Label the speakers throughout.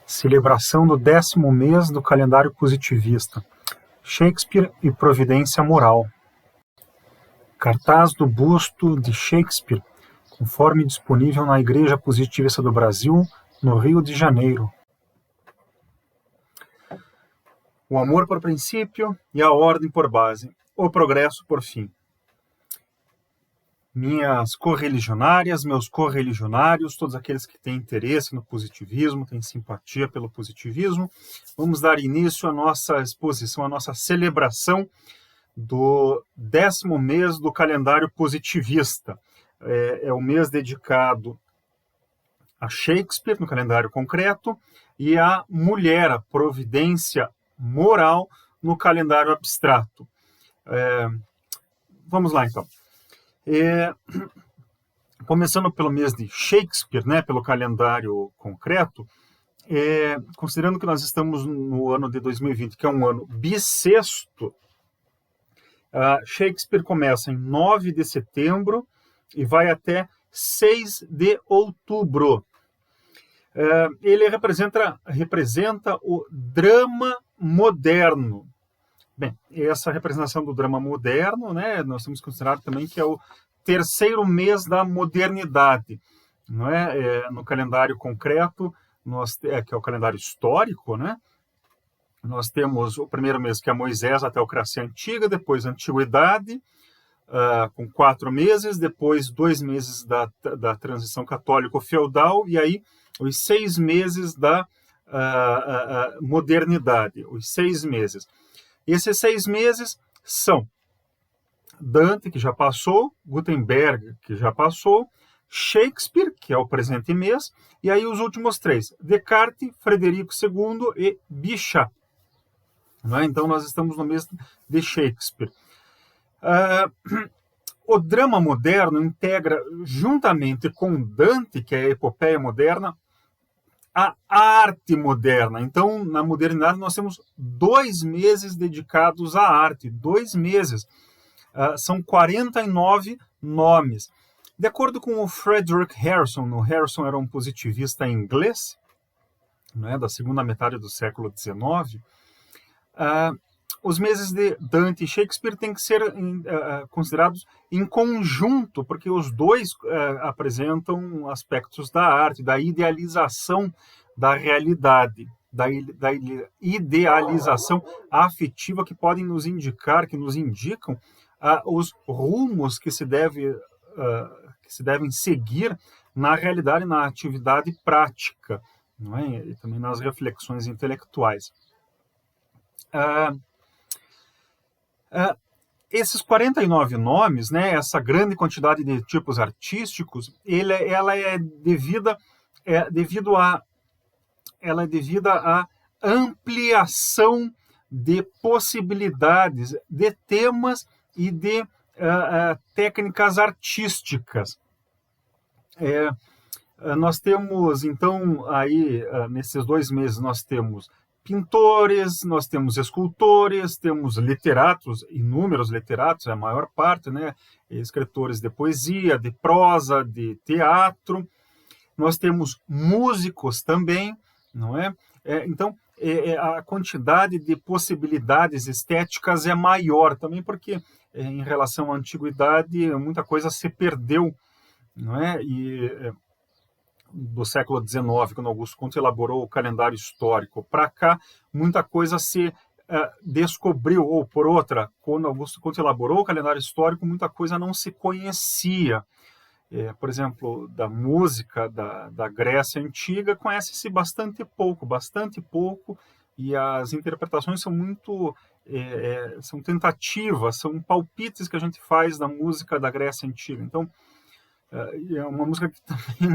Speaker 1: Celebração do 10º mês do calendário positivista. Shakespeare e providência moral. Cartaz do busto de Shakespeare, conforme disponível na Igreja Positivista do Brasil, no Rio de Janeiro. O amor por princípio e a ordem por base, o progresso por fim. Minhas correligionárias, meus correligionários, todos aqueles que têm interesse no positivismo, têm simpatia pelo positivismo, vamos dar início à nossa exposição, à nossa celebração do 10º mês do calendário positivista. É o mês dedicado a Shakespeare, no calendário concreto, e à mulher, a providência moral, no calendário abstrato. Vamos lá, então. Começando pelo mês de Shakespeare, né, pelo calendário concreto, considerando que nós estamos no ano de 2020, que é um ano bissexto, Shakespeare começa em 9 de setembro e vai até 6 de outubro. Ele representa o drama moderno. Bem, essa representação do drama moderno, né, nós temos considerado também que é o terceiro mês da modernidade, não é? No calendário concreto, que é o calendário histórico, né? Nós temos o primeiro mês, que é Moisés, a teocracia antiga, depois a antiguidade, com 4 meses, depois 2 meses da transição católico-feudal, e aí os 6 meses da modernidade, os 6 meses. Esses 6 meses são Dante, que já passou, Gutenberg, que já passou, Shakespeare, que é o presente mês, e aí os últimos 3, Descartes, Frederico II e Bichat. Então nós estamos no mês de Shakespeare. O drama moderno integra, juntamente com Dante, que é a epopeia moderna, a arte moderna. Então, na modernidade, nós temos 2 meses dedicados à arte. 2 meses. São 49 nomes. De acordo com o Frederick Harrison, o Harrison era um positivista inglês, né, da segunda metade do século XIX, os meses de Dante e Shakespeare têm que ser considerados em conjunto, porque os dois apresentam aspectos da arte, da idealização da realidade, da idealização afetiva que podem nos indicar, que nos indicam os rumos que se devem seguir na realidade, na atividade prática, não é? E também nas reflexões intelectuais. Esses 49 nomes, né, essa grande quantidade de tipos artísticos, ela é devida à ampliação de possibilidades, de temas e de técnicas artísticas. Nós temos, então, aí, nesses 2 meses, nós temos pintores, nós temos escultores, temos literatos, inúmeros literatos, a maior parte, né? Escritores de poesia, de prosa, de teatro. Nós temos músicos também, não é? Então, a quantidade de possibilidades estéticas é maior também, porque em relação à antiguidade, muita coisa se perdeu, não é? Do século XIX, quando Augusto Conte elaborou o calendário histórico, para cá, muita coisa se descobriu, ou por outra, quando Augusto Conte elaborou o calendário histórico, muita coisa não se conhecia. Por exemplo, da música da Grécia Antiga, conhece-se bastante pouco, e as interpretações são muito são tentativas, são palpites que a gente faz da música da Grécia Antiga. Então, é uma música que também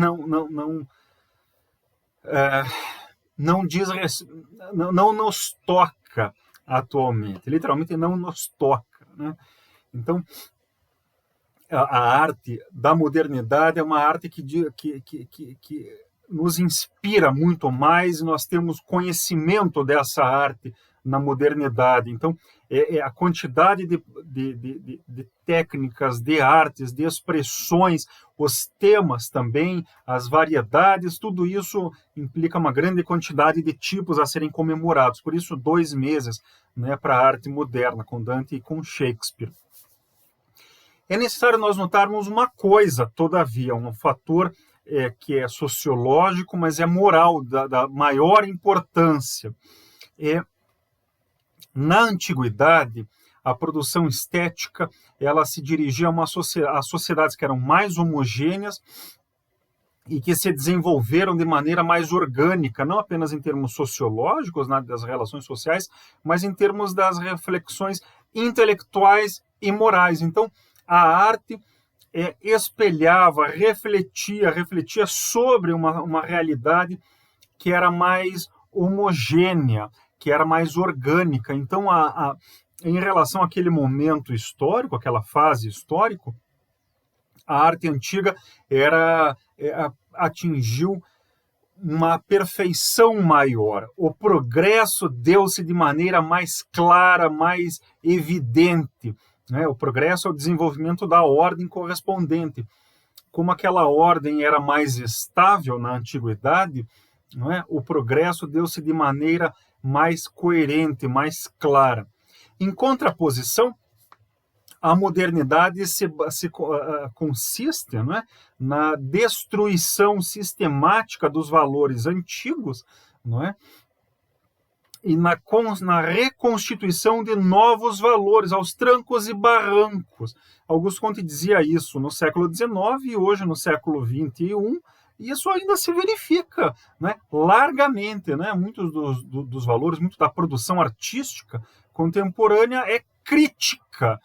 Speaker 1: não nos toca atualmente, literalmente não nos toca, né? Então, a arte da modernidade é uma arte que nos inspira muito mais, e nós temos conhecimento dessa arte na modernidade. Então, a quantidade de técnicas, de artes, de expressões, os temas também, as variedades, tudo isso implica uma grande quantidade de tipos a serem comemorados. Por isso, 2 meses, né, para a arte moderna, com Dante e com Shakespeare. É necessário nós notarmos uma coisa, todavia, um fator que é sociológico, mas é moral, da maior importância. Na antiguidade, a produção estética ela se dirigia a sociedades que eram mais homogêneas e que se desenvolveram de maneira mais orgânica, não apenas em termos sociológicos, né, das relações sociais, mas em termos das reflexões intelectuais e morais. Então, a arte espelhava, refletia sobre uma realidade que era mais homogênea, que era mais orgânica. Então, em relação àquele momento histórico, aquela fase histórica, a arte antiga atingiu uma perfeição maior. O progresso deu-se de maneira mais clara, mais evidente. Né? O progresso é o desenvolvimento da ordem correspondente. Como aquela ordem era mais estável na antiguidade, não é? O progresso deu-se de maneira mais coerente, mais clara. Em contraposição, a modernidade consiste, não é, na destruição sistemática dos valores antigos, não é, e na reconstituição de novos valores, aos trancos e barrancos. Augusto Comte dizia isso no século XIX e hoje no século XXI, e isso ainda se verifica, né, largamente. Né? Muitos dos valores, muito da produção artística contemporânea é crítica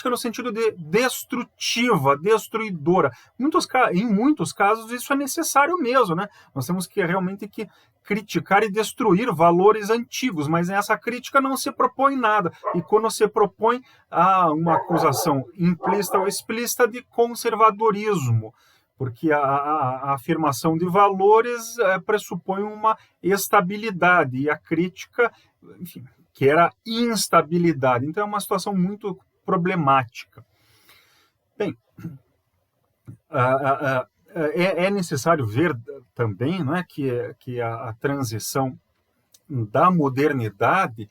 Speaker 1: no sentido de destrutiva, destruidora. Em muitos casos isso é necessário mesmo. Né? Nós temos que realmente criticar e destruir valores antigos, mas nessa crítica não se propõe nada. E quando se propõe, há uma acusação implícita ou explícita de conservadorismo, porque a afirmação de valores pressupõe uma estabilidade, e a crítica, enfim, que era instabilidade. Então é uma situação muito problemática. Bem, é necessário ver também, não é, que a transição da modernidade,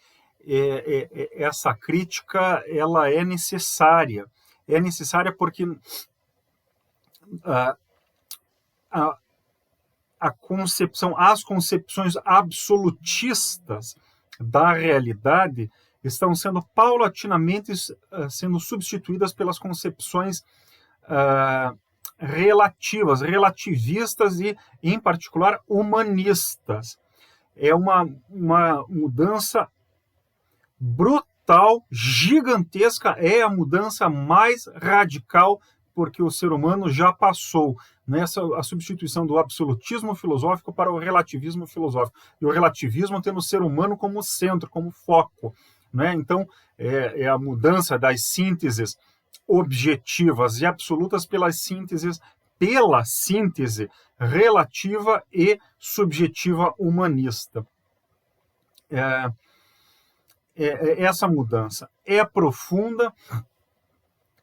Speaker 1: essa crítica ela é necessária. É necessária porque as concepções absolutistas da realidade estão sendo paulatinamente sendo substituídas pelas concepções relativistas e, em particular, humanistas. É uma mudança brutal, gigantesca, é a mudança mais radical porque o ser humano já passou nessa a substituição do absolutismo filosófico para o relativismo filosófico. E o relativismo tendo o ser humano como centro, como foco. Né? Então, é a mudança das sínteses objetivas e absolutas pela síntese relativa e subjetiva humanista. Essa mudança é profunda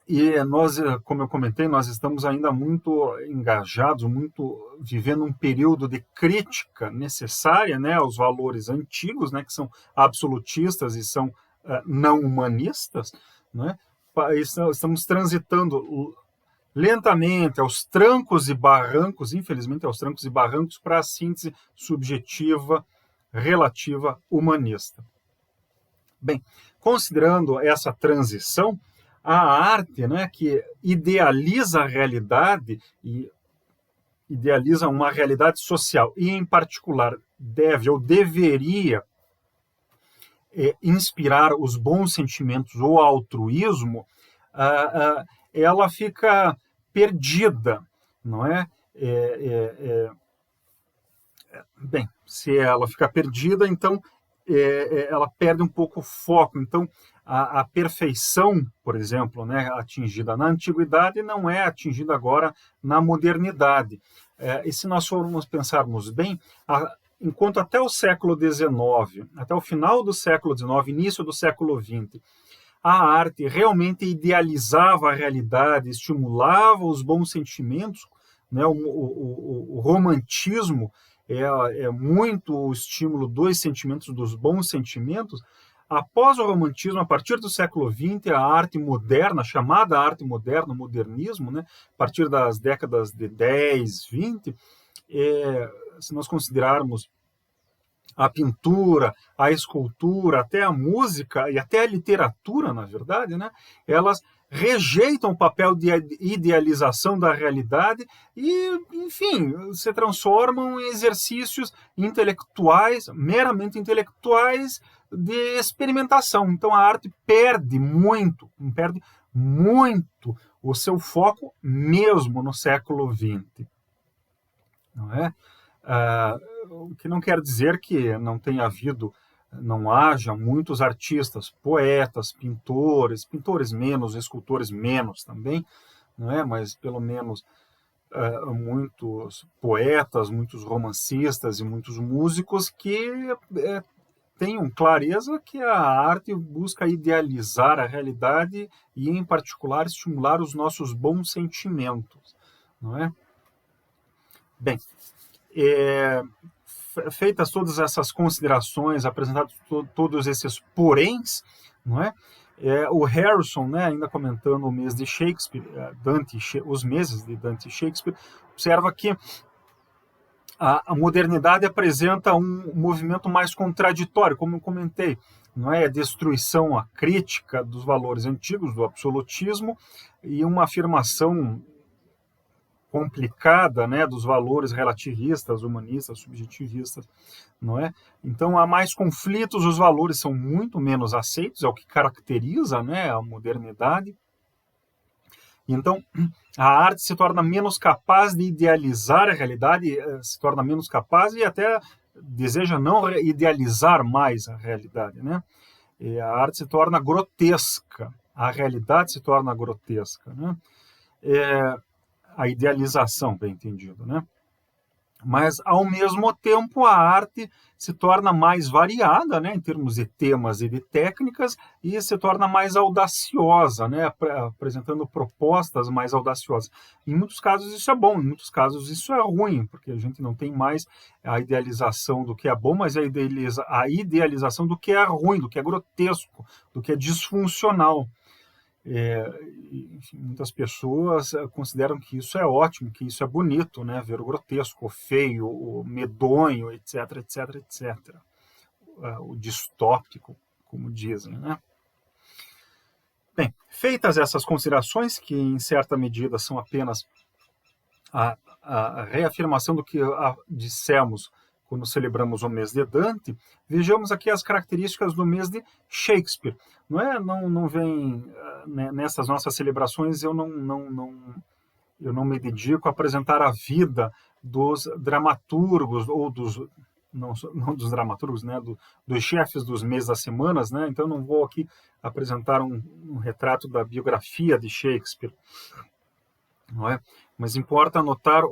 Speaker 1: e nós, como eu comentei, nós estamos ainda muito engajados, vivendo um período de crítica necessária, né, aos valores antigos, né, que são absolutistas e são não humanistas, né? Estamos transitando lentamente aos trancos e barrancos, infelizmente aos trancos e barrancos, para a síntese subjetiva, relativa, humanista. Bem, considerando essa transição, a arte, né, que idealiza a realidade e idealiza uma realidade social e, em particular, deve ou deveria inspirar os bons sentimentos ou altruísmo, ela fica perdida, não é? Bem, se ela fica perdida, então ela perde um pouco o foco. Então, a perfeição, por exemplo, né, atingida na antiguidade, não é atingida agora na modernidade. E se nós formos pensarmos bem, enquanto até o século XIX, até o final do século XIX, início do século XX, a arte realmente idealizava a realidade, estimulava os bons sentimentos, né? O romantismo é muito o estímulo dos sentimentos, dos bons sentimentos. Após o romantismo, a partir do século XX, a arte moderna, chamada arte moderna, o modernismo, né? A partir das décadas de 10, 20, se nós considerarmos a pintura, a escultura, até a música e até a literatura, na verdade, né? Elas rejeitam o papel de idealização da realidade e, enfim, se transformam em exercícios intelectuais, meramente intelectuais, de experimentação. Então a arte perde muito o seu foco mesmo no século XX, não é? O que não quer dizer que não haja muitos artistas, poetas, pintores menos, escultores menos também, não é? Mas pelo menos muitos poetas, muitos romancistas e muitos músicos que tenham clareza que a arte busca idealizar a realidade e, em particular, estimular os nossos bons sentimentos, não é? Bem, feitas todas essas considerações, apresentados todos esses poréns, não é? O Harrison, né, ainda comentando o mês de Shakespeare, os meses de Dante e Shakespeare, observa que a modernidade apresenta um movimento mais contraditório, como eu comentei, não é? A destruição, a crítica dos valores antigos, do absolutismo, e uma afirmação complicada, né, dos valores relativistas, humanistas, subjetivistas, não é? Então há mais conflitos, os valores são muito menos aceitos, é o que caracteriza, né, a modernidade. Então a arte se torna menos capaz de idealizar a realidade, se torna menos capaz e até deseja não idealizar mais a realidade, né? E a arte se torna grotesca, a realidade se torna grotesca, né? A idealização, bem entendido, né? Mas, ao mesmo tempo, a arte se torna mais variada, né, em termos de temas e de técnicas, e se torna mais audaciosa, né, apresentando propostas mais audaciosas. Em muitos casos isso é bom, em muitos casos isso é ruim, porque a gente não tem mais a idealização do que é bom, mas a idealização do que é ruim, do que é grotesco, do que é disfuncional. Enfim, muitas pessoas consideram que isso é ótimo, que isso é bonito, né? Ver o grotesco, o feio, o medonho, etc, etc, etc. O distópico, como dizem, né? Bem, feitas essas considerações, que em certa medida são apenas a reafirmação do que dissemos quando celebramos o mês de Dante, vejamos aqui as características do mês de Shakespeare. Não vem nessas nossas celebrações, eu não me dedico a apresentar a vida dos dramaturgos ou não dos dramaturgos, né, dos chefes dos meses das semanas, né? Então não vou aqui apresentar um retrato da biografia de Shakespeare, não é? Mas importa notar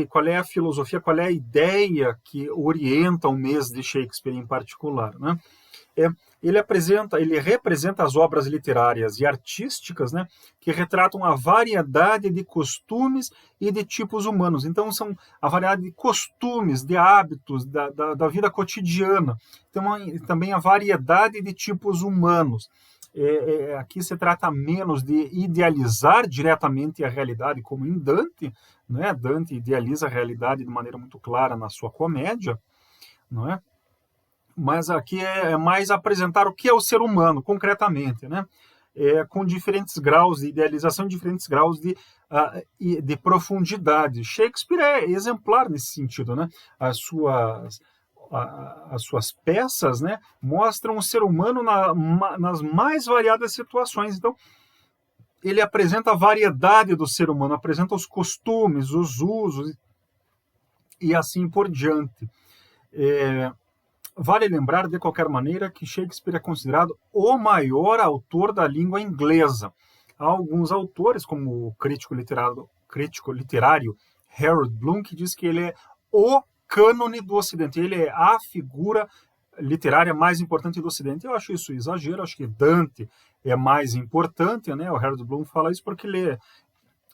Speaker 1: qual é a filosofia, qual é a ideia que orienta o mês de Shakespeare em particular, né? Ele representa as obras literárias e artísticas, né, que retratam a variedade de costumes e de tipos humanos. Então, são a variedade de costumes, de hábitos, da vida cotidiana. Então, também a variedade de tipos humanos. Aqui se trata menos de idealizar diretamente a realidade, como em Dante, né? Dante idealiza a realidade de maneira muito clara na sua comédia, não é? Mas aqui é mais apresentar o que é o ser humano, concretamente, né? Com diferentes graus de idealização, diferentes graus de profundidade. Shakespeare é exemplar nesse sentido, né? As suas peças, né, mostram o ser humano nas mais variadas situações. Então, ele apresenta a variedade do ser humano, apresenta os costumes, os usos e assim por diante. Vale lembrar, de qualquer maneira, que Shakespeare é considerado o maior autor da língua inglesa. Há alguns autores, como o crítico literário Harold Bloom, que diz que ele é o cânone do Ocidente, ele é a figura literária mais importante do Ocidente. Eu acho isso exagero, acho que Dante é mais importante, né? O Harold Bloom fala isso porque ele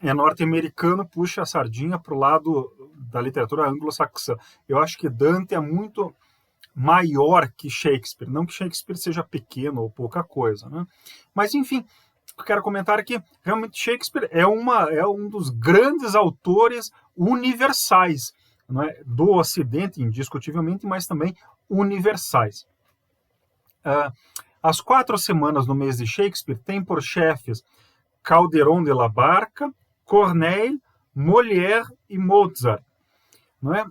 Speaker 1: é norte-americano, puxa a sardinha para o lado da literatura anglo-saxã. Eu acho que Dante é muito maior que Shakespeare, não que Shakespeare seja pequeno ou pouca coisa, né? Mas, enfim, eu quero comentar aqui, realmente Shakespeare é um dos grandes autores universais, não é? Do Ocidente, indiscutivelmente, mas também universais. As 4 semanas no mês de Shakespeare têm por chefes Calderon de la Barca, Corneille, Molière e Mozart. Não é?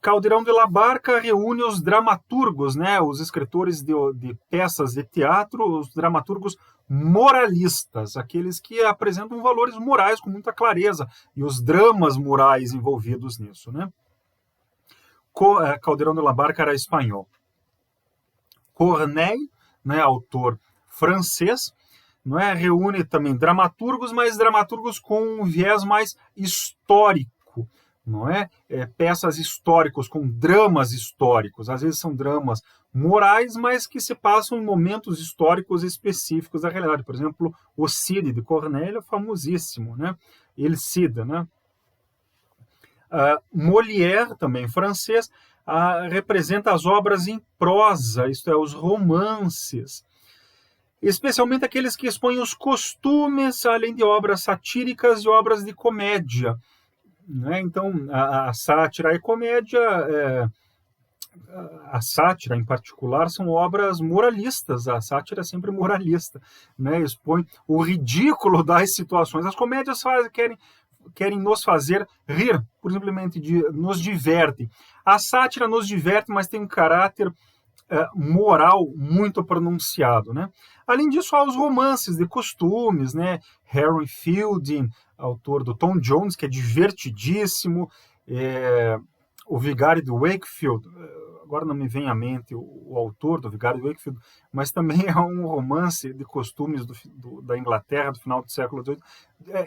Speaker 1: Caldeirão de la Barca reúne os dramaturgos, né, os escritores de peças de teatro, os dramaturgos moralistas, aqueles que apresentam valores morais com muita clareza, e os dramas morais envolvidos nisso. Né? Caldeirão de la Barca era espanhol. Corneille, né, autor francês, não é? Reúne também dramaturgos, mas dramaturgos com um viés mais histórico, não é? Peças históricas, com dramas históricos. Às vezes são dramas morais, mas que se passam em momentos históricos específicos da realidade. Por exemplo, o Cid, de Corneille, é famosíssimo, né? Il Cid, né? Molière, também francês, representa as obras em prosa, isto é, os romances, especialmente aqueles que expõem os costumes, além de obras satíricas e obras de comédia. Né? Então, a sátira e a comédia, a sátira em particular, são obras moralistas, a sátira é sempre moralista, né? Expõe o ridículo das situações. As comédias querem nos fazer rir, por simplesmente nos divertem. A sátira nos diverte, mas tem um caráter moral muito pronunciado, né? Além disso, há os romances de costumes, né? Harry Fielding, autor do Tom Jones, que é divertidíssimo, o Vigário de Wakefield, agora não me vem à mente o autor do Vigário de Wakefield, mas também é um romance de costumes da Inglaterra do final do século XVIII,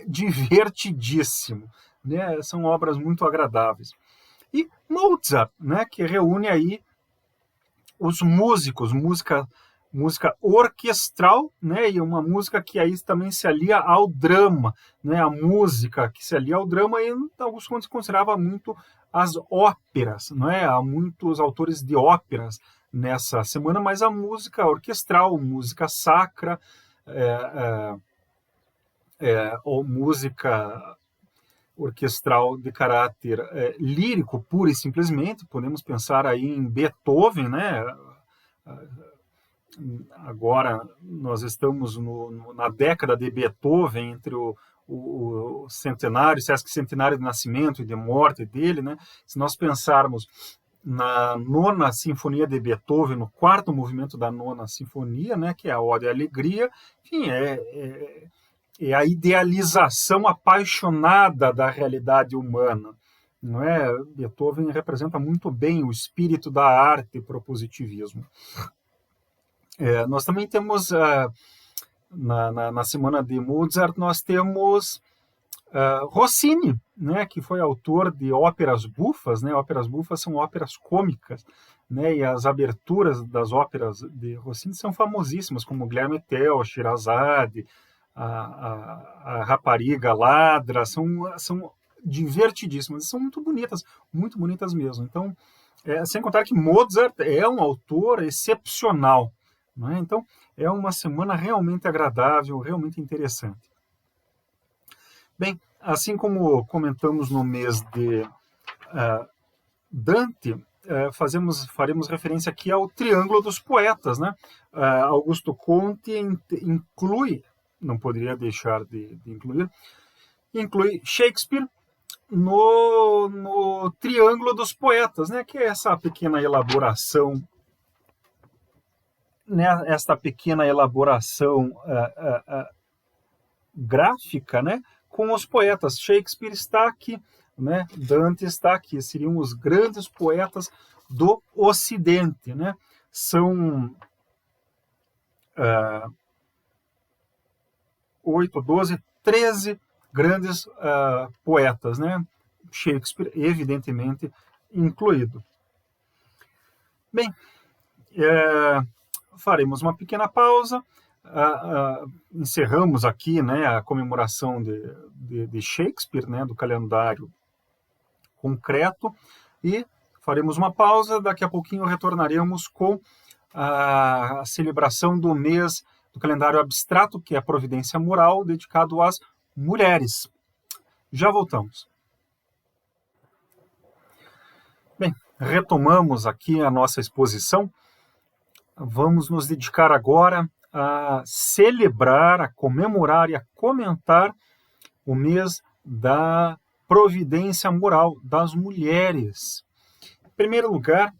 Speaker 1: divertidíssimo, né? São obras muito agradáveis. E Mozart, né? Que reúne aí os músicos, música orquestral, né, e uma música que aí também se alia ao drama, né, a música que se alia ao drama, e alguns se considerava muito as óperas, não é? Há muitos autores de óperas nessa semana, mas a música orquestral, música sacra, ou música orquestral de caráter lírico, pura e simplesmente. Podemos pensar aí em Beethoven, né? Agora nós estamos na década de Beethoven, entre o centenário, Sesc centenário de nascimento e de morte dele, né? Se nós pensarmos na nona sinfonia de Beethoven, no 4º movimento da nona sinfonia, né? Que é a Ode à Alegria, enfim, é a idealização apaixonada da realidade humana, não é? Beethoven representa muito bem o espírito da arte para o positivismo. Nós também temos, na semana de Mozart, nós temos Rossini, né, que foi autor de óperas bufas, né? Óperas bufas são óperas cômicas, né? E as aberturas das óperas de Rossini são famosíssimas, como Guilherme Tell, Sherazade, a Rapariga Ladra, são divertidíssimas, são muito bonitas mesmo. Então, sem contar que Mozart é um autor excepcional, não é? Então, é uma semana realmente agradável, realmente interessante. Bem, assim como comentamos no mês de Dante, faremos referência aqui ao Triângulo dos Poetas, né? Augusto Conte inclui, não poderia deixar de inclui Shakespeare no Triângulo dos Poetas, né? Que é essa pequena elaboração, né? Esta pequena elaboração gráfica, né? Com os poetas. Shakespeare está aqui, né? Dante está aqui. Seriam os grandes poetas do Ocidente, né? São 8, 12, 13 grandes poetas, né? Shakespeare, evidentemente, incluído. Bem, faremos uma pequena pausa, encerramos aqui, né, a comemoração de Shakespeare, né, do calendário concreto, e faremos uma pausa, daqui a pouquinho retornaremos com a celebração do mês do calendário abstrato, que é a Providência Moral, dedicado às mulheres. Já voltamos. Bem, retomamos aqui a nossa exposição. Vamos nos dedicar agora a celebrar, a comemorar e a comentar o mês da providência moral das mulheres. Em primeiro lugar,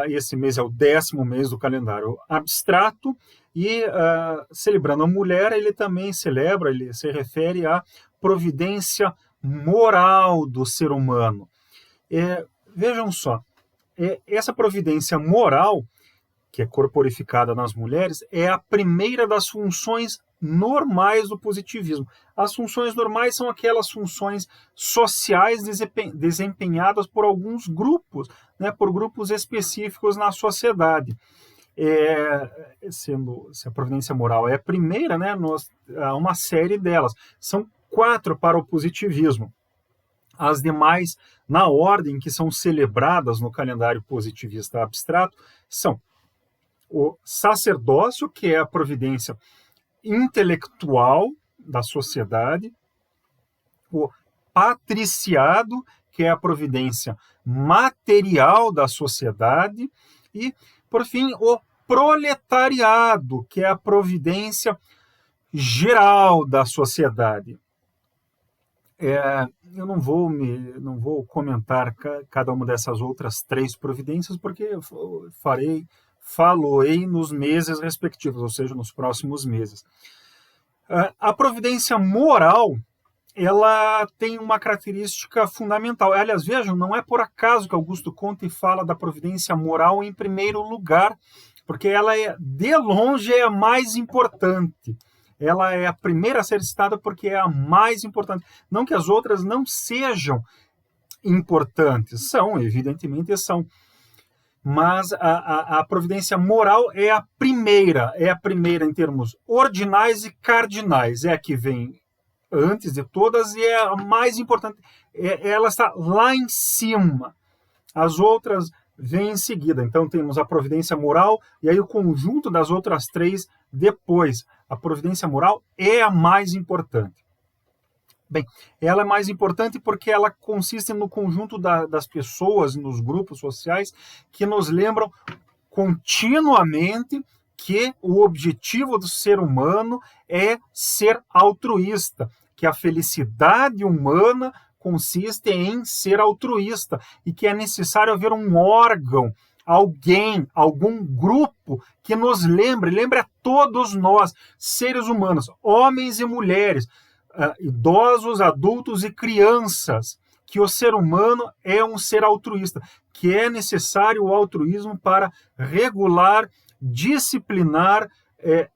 Speaker 1: esse mês é o 10º mês do calendário abstrato e, celebrando a mulher, ele também celebra, ele se refere à providência moral do ser humano. Vejam só, essa providência moral, que é corporificada nas mulheres, é a primeira das funções normais do positivismo. As funções normais são aquelas funções sociais desempenhadas por alguns grupos, né, por grupos específicos na sociedade. Se a providência moral é a primeira, né, há uma série delas. São 4 para o positivismo. As demais, na ordem que são celebradas no calendário positivista abstrato, são o sacerdócio, que é a providência intelectual da sociedade, o patriciado, que é a providência material da sociedade, e, por fim, o proletariado, que é a providência geral da sociedade. Eu não vou comentar cada uma dessas outras 3 providências, porque eu faloei nos meses respectivos, ou seja, nos próximos meses. A providência moral, ela tem uma característica fundamental. Aliás, vejam, não é por acaso que Augusto Comte fala da providência moral em primeiro lugar, porque ela de longe é a mais importante. Ela é a primeira a ser citada porque é a mais importante. Não que as outras não sejam importantes, evidentemente são. Mas a providência moral é a primeira em termos ordinais e cardinais. É a que vem antes de todas e é a mais importante. Ela está lá em cima. As outras vêm em seguida. Então temos a providência moral e aí o conjunto das outras 3 depois. A providência moral é a mais importante. Bem, ela é mais importante porque ela consiste no conjunto das pessoas, nos grupos sociais, que nos lembram continuamente que o objetivo do ser humano é ser altruísta, que a felicidade humana consiste em ser altruísta e que é necessário haver um órgão, alguém, algum grupo que nos lembre a todos nós, seres humanos, homens e mulheres, idosos, adultos e crianças, que o ser humano é um ser altruísta, que é necessário o altruísmo para regular, disciplinar,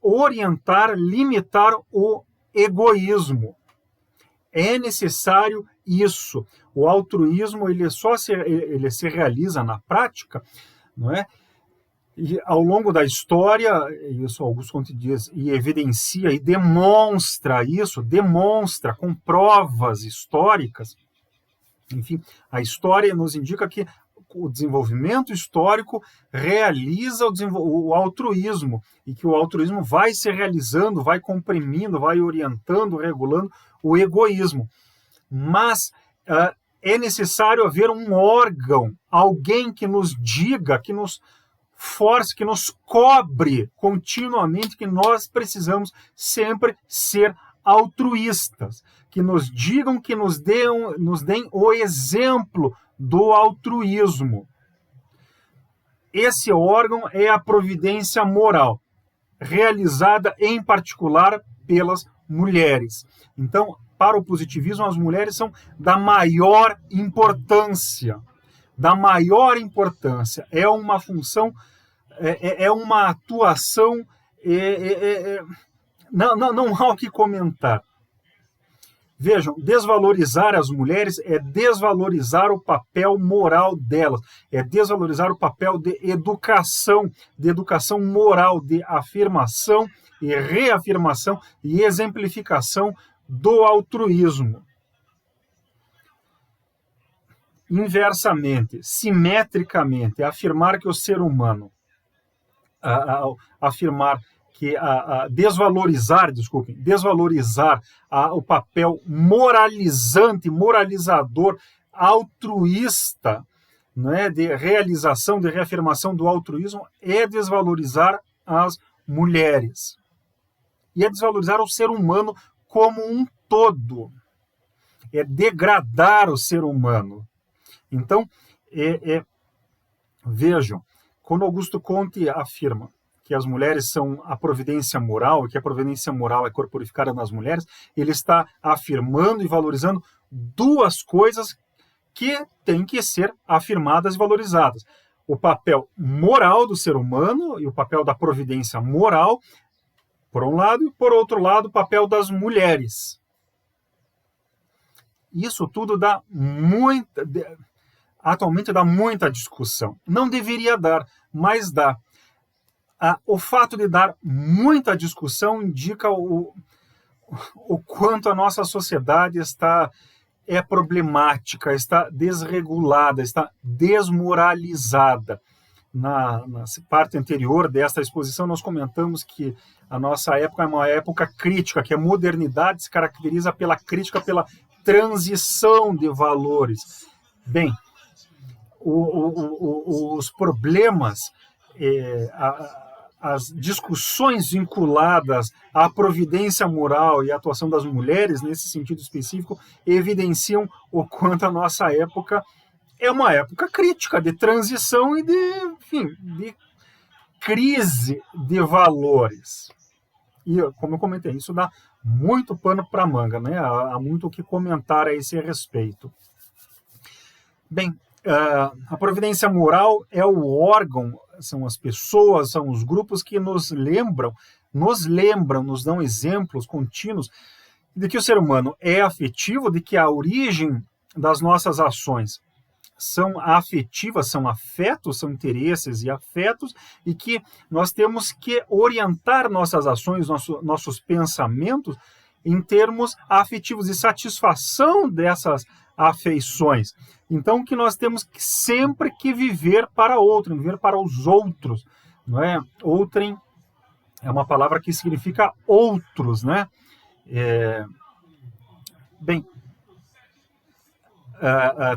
Speaker 1: orientar, limitar o egoísmo. É necessário isso. O altruísmo ele se realiza na prática, não é? E ao longo da história, isso Augusto Comte diz, e evidencia e demonstra com provas históricas. Enfim, a história nos indica que o desenvolvimento histórico realiza o altruísmo, e que o altruísmo vai se realizando, vai comprimindo, vai orientando, regulando o egoísmo. Mas é necessário haver um órgão, alguém que nos diga, que nos force, que nos cobre continuamente que nós precisamos sempre ser altruístas, que nos digam, que nos deem o exemplo do altruísmo. Esse órgão é a providência moral, realizada em particular pelas mulheres. Então, para o positivismo, as mulheres são da maior importância. É uma função, é uma atuação, não há o que comentar. Vejam, desvalorizar as mulheres é desvalorizar o papel moral delas, é desvalorizar o papel de educação moral, de afirmação e reafirmação e exemplificação do altruísmo. Inversamente, simetricamente, afirmar que o ser humano, afirmar que desvalorizar o papel moralizante, moralizador, altruísta, né, de realização, de reafirmação do altruísmo, é desvalorizar as mulheres. E é desvalorizar o ser humano como um todo. É degradar o ser humano. Então, vejam, quando Augusto Comte afirma que as mulheres são a providência moral, e que a providência moral é corporificada nas mulheres, ele está afirmando e valorizando duas coisas que têm que ser afirmadas e valorizadas. O papel moral do ser humano e o papel da providência moral, por um lado, e por outro lado, o papel das mulheres. Isso tudo atualmente dá muita discussão. Não deveria dar, mas dá. O fato de dar muita discussão indica o quanto a nossa sociedade é problemática, está desregulada, está desmoralizada. Na parte anterior desta exposição, nós comentamos que a nossa época é uma época crítica, que a modernidade se caracteriza pela crítica, pela transição de valores. Bem, os problemas, as discussões vinculadas à providência moral e à atuação das mulheres, nesse sentido específico, evidenciam o quanto a nossa época é uma época crítica, de transição e de crise de valores. E, como eu comentei, isso dá muito pano para manga, né? Há muito o que comentar a esse respeito. Bem, a providência moral é o órgão, são as pessoas, são os grupos que nos dão exemplos contínuos de que o ser humano é afetivo, de que a origem das nossas ações são afetivas, são afetos, são interesses e afetos, e que nós temos que orientar nossas ações, nossos pensamentos em termos afetivos, de satisfação dessas afeições. Então, que nós temos sempre que viver para outrem, viver para os outros, não é? Outrem é uma palavra que significa outros, né?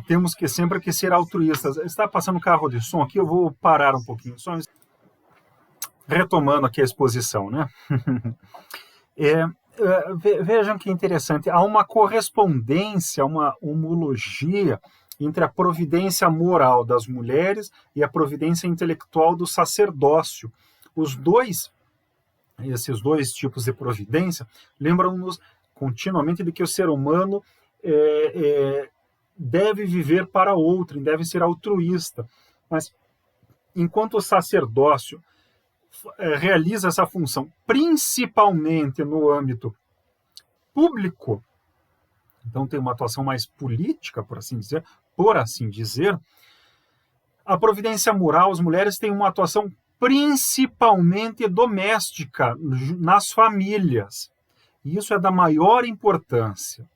Speaker 1: Temos que sempre que ser altruístas. Está passando um carro de som aqui, eu vou parar um pouquinho, só retomando aqui a exposição, né? Vejam que interessante, há uma correspondência, uma homologia entre a providência moral das mulheres e a providência intelectual do sacerdócio. Esses dois tipos de providência lembram-nos continuamente de que o ser humano deve viver para outrem, deve ser altruísta. Mas, enquanto o sacerdócio realiza essa função principalmente no âmbito público, então tem uma atuação mais política, por assim dizer, a providência moral, as mulheres têm uma atuação principalmente doméstica, nas famílias. E isso é da maior importância,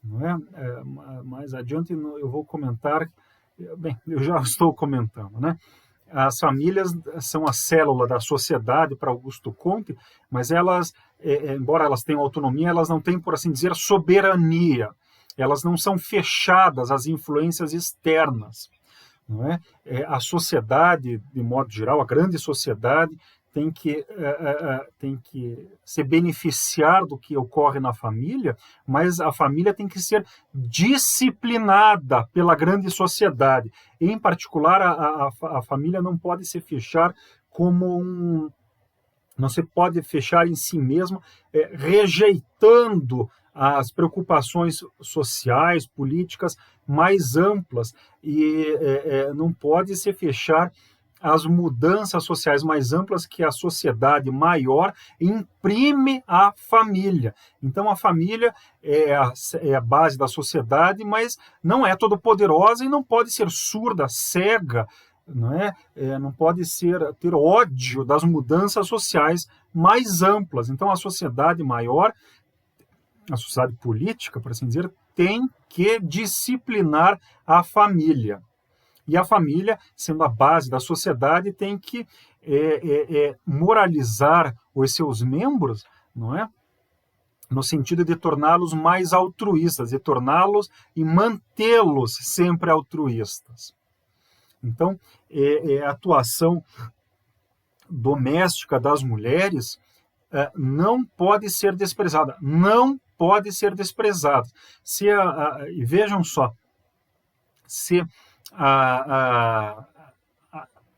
Speaker 1: não é? Mais adiante eu vou comentar, bem, eu já estou comentando, né? As famílias são a célula da sociedade para Augusto Comte, mas elas, embora elas tenham autonomia, elas não têm, por assim dizer, soberania. Elas não são fechadas às influências externas, não é? A sociedade, de modo geral, a grande sociedade, tem que se beneficiar do que ocorre na família, mas a família tem que ser disciplinada pela grande sociedade. Em particular, a família não pode se fechar não se pode fechar em si mesma, rejeitando as preocupações sociais, políticas mais amplas, e não pode se fechar as mudanças sociais mais amplas que a sociedade maior imprime à família. Então, a família é a base da sociedade, mas não é todo poderosa e não pode ser surda, cega, não pode ter ódio das mudanças sociais mais amplas. Então, a sociedade maior, a sociedade política, por assim dizer, tem que disciplinar a família. E a família, sendo a base da sociedade, tem que moralizar os seus membros, não é? No sentido de torná-los mais altruístas, de torná-los e mantê-los sempre altruístas. Então, a atuação doméstica das mulheres não pode ser desprezada. Não pode ser desprezada. E vejam só, se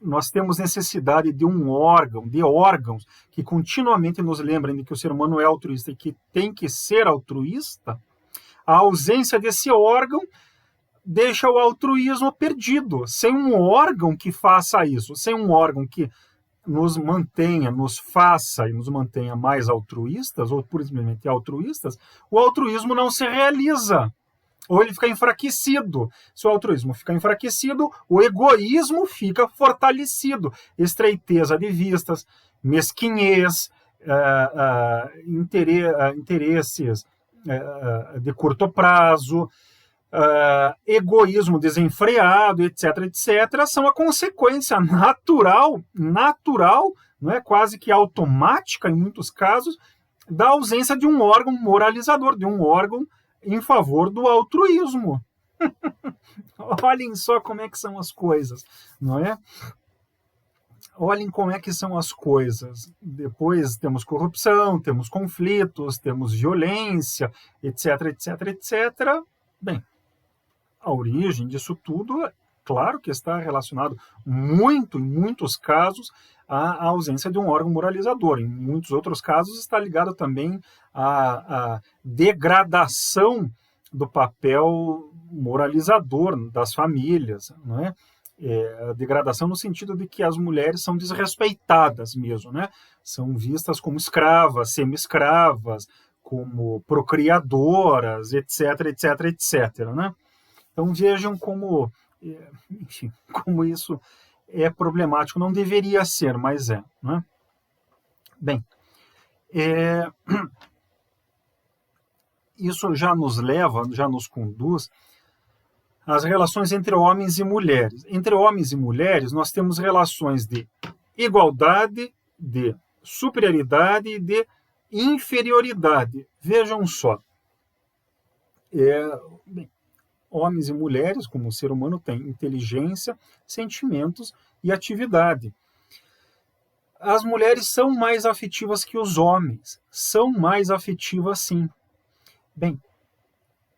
Speaker 1: nós temos necessidade de órgãos que continuamente nos lembrem de que o ser humano é altruísta e que tem que ser altruísta, a ausência desse órgão deixa o altruísmo perdido. Sem um órgão que faça isso, sem um órgão que nos mantenha, nos faça e nos mantenha mais altruístas, ou simplesmente altruístas, o altruísmo não se realiza. Ou ele fica enfraquecido. Se o altruísmo fica enfraquecido, o egoísmo fica fortalecido. Estreiteza de vistas, mesquinhez, interesses de curto prazo, egoísmo desenfreado, etc., etc., são a consequência natural, não é quase que automática em muitos casos, da ausência de um órgão moralizador, de um órgão em favor do altruísmo. Olhem só como é que são as coisas, não é? Olhem como é que são as coisas. Depois temos corrupção, temos conflitos, temos violência, etc., etc., etc. Bem, a origem disso tudo, claro que está relacionado em muitos casos, à ausência de um órgão moralizador. Em muitos outros casos está ligado também à degradação do papel moralizador das famílias, não é? A degradação no sentido de que as mulheres são desrespeitadas mesmo, né? São vistas como escravas, semi-escravas, como procriadoras, etc., etc., etc., né? Então vejam como isso é problemático. Não deveria ser, mas é. Né? Bem, isso já nos conduz às relações entre homens e mulheres. Entre homens e mulheres, nós temos relações de igualdade, de superioridade e de inferioridade. Vejam só. Bem, homens e mulheres, como o ser humano, têm inteligência, sentimentos e atividade. As mulheres são mais afetivas que os homens. São mais afetivas, sim. Bem,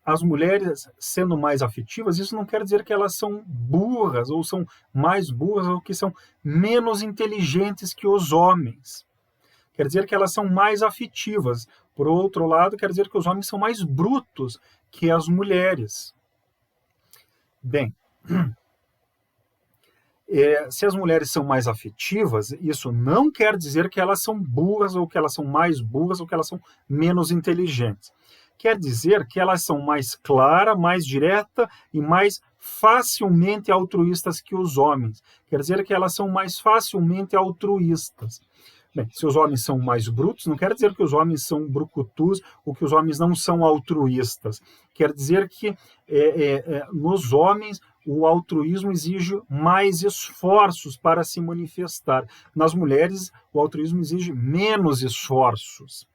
Speaker 1: as mulheres sendo mais afetivas, isso não quer dizer que elas são burras, ou são mais burras, ou que são menos inteligentes que os homens. Quer dizer que elas são mais afetivas. Por outro lado, quer dizer que os homens são mais brutos que as mulheres. Bem, se as mulheres são mais afetivas, isso não quer dizer que elas são burras, ou que elas são mais burras, ou que elas são menos inteligentes. Quer dizer que elas são mais claras, mais diretas e mais facilmente altruístas que os homens. Quer dizer que elas são mais facilmente altruístas. Bem, se os homens são mais brutos, não quer dizer que os homens são brucutus ou que os homens não são altruístas. Quer dizer que nos homens o altruísmo exige mais esforços para se manifestar. Nas mulheres, o altruísmo exige menos esforços.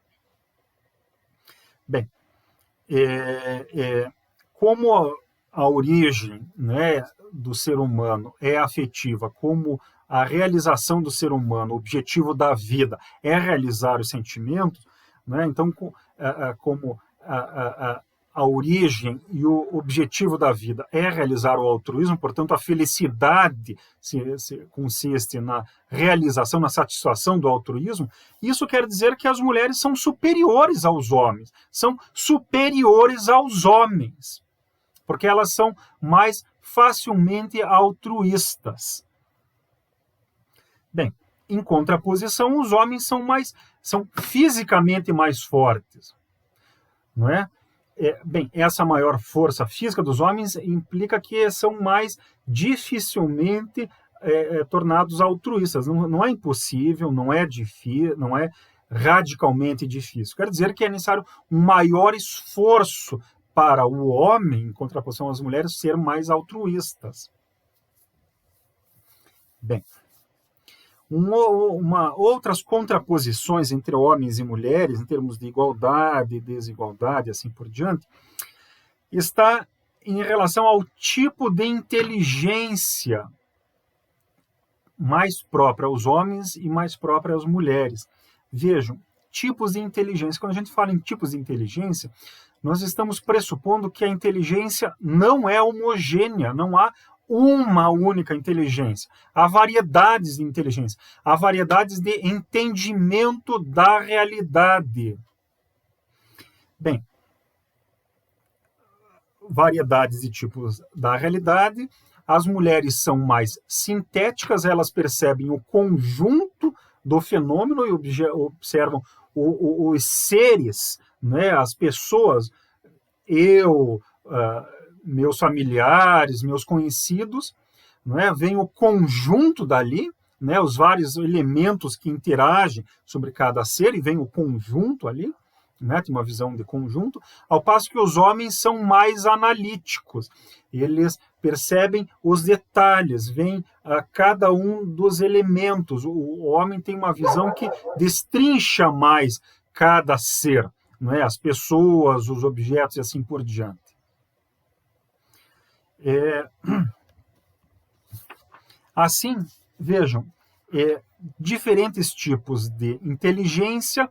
Speaker 1: Bem, como a origem, né, do ser humano é afetiva, como a realização do ser humano, o objetivo da vida é realizar os sentimentos, né? Então, como a origem e o objetivo da vida é realizar o altruísmo, portanto, a felicidade se consiste na realização, na satisfação do altruísmo, isso quer dizer que as mulheres são superiores aos homens, porque elas são mais facilmente altruístas. Em contraposição, os homens são fisicamente mais fortes, não é? Bem, essa maior força física dos homens implica que são mais dificilmente tornados altruístas. Não é impossível, não é difícil, não é radicalmente difícil. Quer dizer que é necessário um maior esforço para o homem, em contraposição às mulheres, ser mais altruístas. Bem, outras contraposições entre homens e mulheres, em termos de igualdade e desigualdade, assim por diante, está em relação ao tipo de inteligência mais própria aos homens e mais própria às mulheres. Vejam, tipos de inteligência. Quando a gente fala em tipos de inteligência, nós estamos pressupondo que a inteligência não é homogênea, não há uma única inteligência. Há variedades de inteligência, há variedades de entendimento da realidade. Bem, variedades de tipos da realidade. As mulheres são mais sintéticas, elas percebem o conjunto do fenômeno e observam os seres, né, as pessoas, meus familiares, meus conhecidos, né, vem o conjunto dali, né, os vários elementos que interagem sobre cada ser, e vem o conjunto ali, né, tem uma visão de conjunto, ao passo que os homens são mais analíticos. Eles percebem os detalhes, veem cada um dos elementos. O homem tem uma visão que destrincha mais cada ser, né, as pessoas, os objetos e assim por diante. Assim, vejam, diferentes tipos de inteligência.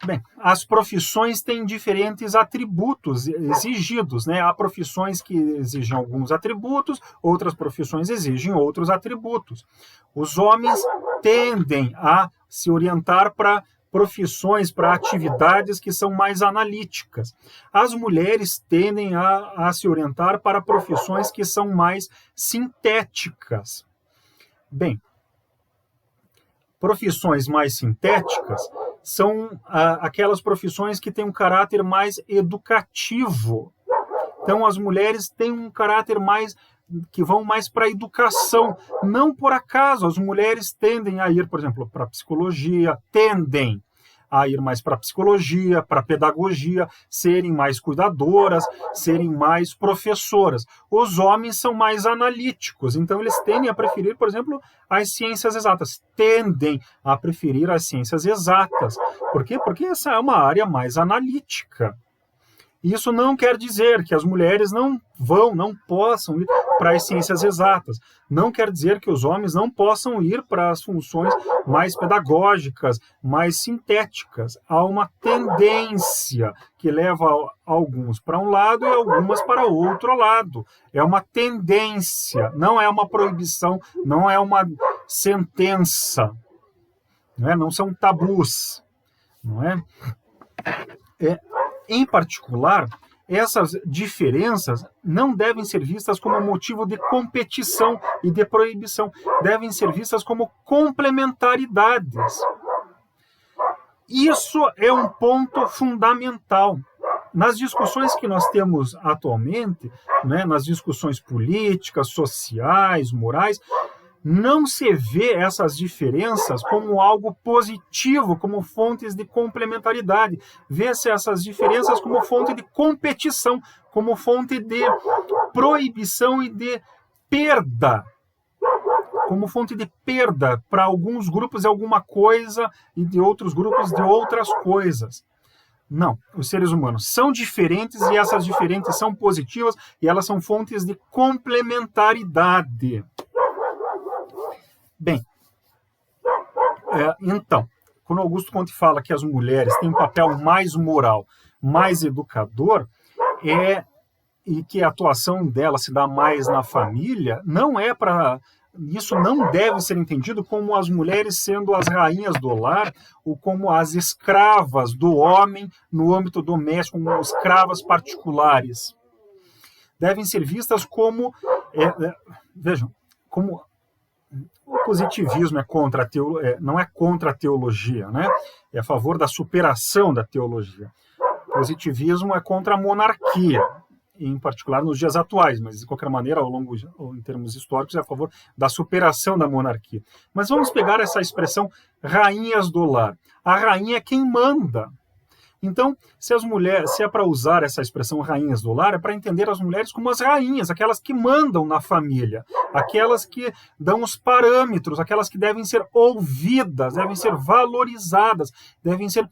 Speaker 1: Bem, as profissões têm diferentes atributos exigidos, né? Há profissões que exigem alguns atributos, outras profissões exigem outros atributos. Os homens tendem a se orientar para profissões, para atividades que são mais analíticas. As mulheres tendem a se orientar para profissões que são mais sintéticas. Bem, profissões mais sintéticas são aquelas profissões que têm um caráter mais educativo. Então, as mulheres têm um caráter que vão mais para a educação. Não por acaso, as mulheres tendem a ir, por exemplo, para a psicologia, tendem a ir mais para a psicologia, para a pedagogia, serem mais cuidadoras, serem mais professoras. Os homens são mais analíticos, então eles tendem a preferir, por exemplo, as ciências exatas. Tendem a preferir as ciências exatas. Por quê? Porque essa é uma área mais analítica. Isso não quer dizer que as mulheres não possam ir para as ciências exatas. Não quer dizer que os homens não possam ir para as funções mais pedagógicas, mais sintéticas. Há uma tendência que leva alguns para um lado e algumas para outro lado. É uma tendência, não é uma proibição, não é uma sentença. Não são tabus. Não é? Em particular, essas diferenças não devem ser vistas como motivo de competição e de proibição, devem ser vistas como complementaridades. Isso é um ponto fundamental. Nas discussões que nós temos atualmente, né, nas discussões políticas, sociais, morais, não se vê essas diferenças como algo positivo, como fontes de complementaridade. Vê-se essas diferenças como fonte de competição, como fonte de proibição e de perda. Como fonte de perda para alguns grupos de alguma coisa e de outros grupos de outras coisas. Não, os seres humanos são diferentes e essas diferentes são positivas e elas são fontes de complementaridade. Bem, então, quando Augusto Comte fala que as mulheres têm um papel mais moral, mais educador, e que a atuação dela se dá mais na família, isso não deve ser entendido como as mulheres sendo as rainhas do lar ou como as escravas do homem no âmbito doméstico, como escravas particulares. Devem ser vistas como, vejam, como o positivismo é contra não é contra a teologia, né? É a favor da superação da teologia. O positivismo é contra a monarquia, em particular nos dias atuais, mas de qualquer maneira, em termos históricos, é a favor da superação da monarquia. Mas vamos pegar essa expressão rainhas do lar. A rainha é quem manda. Então, se é para usar essa expressão rainhas do lar, é para entender as mulheres como as rainhas, aquelas que mandam na família, aquelas que dão os parâmetros, aquelas que devem ser ouvidas, devem ser valorizadas, devem ser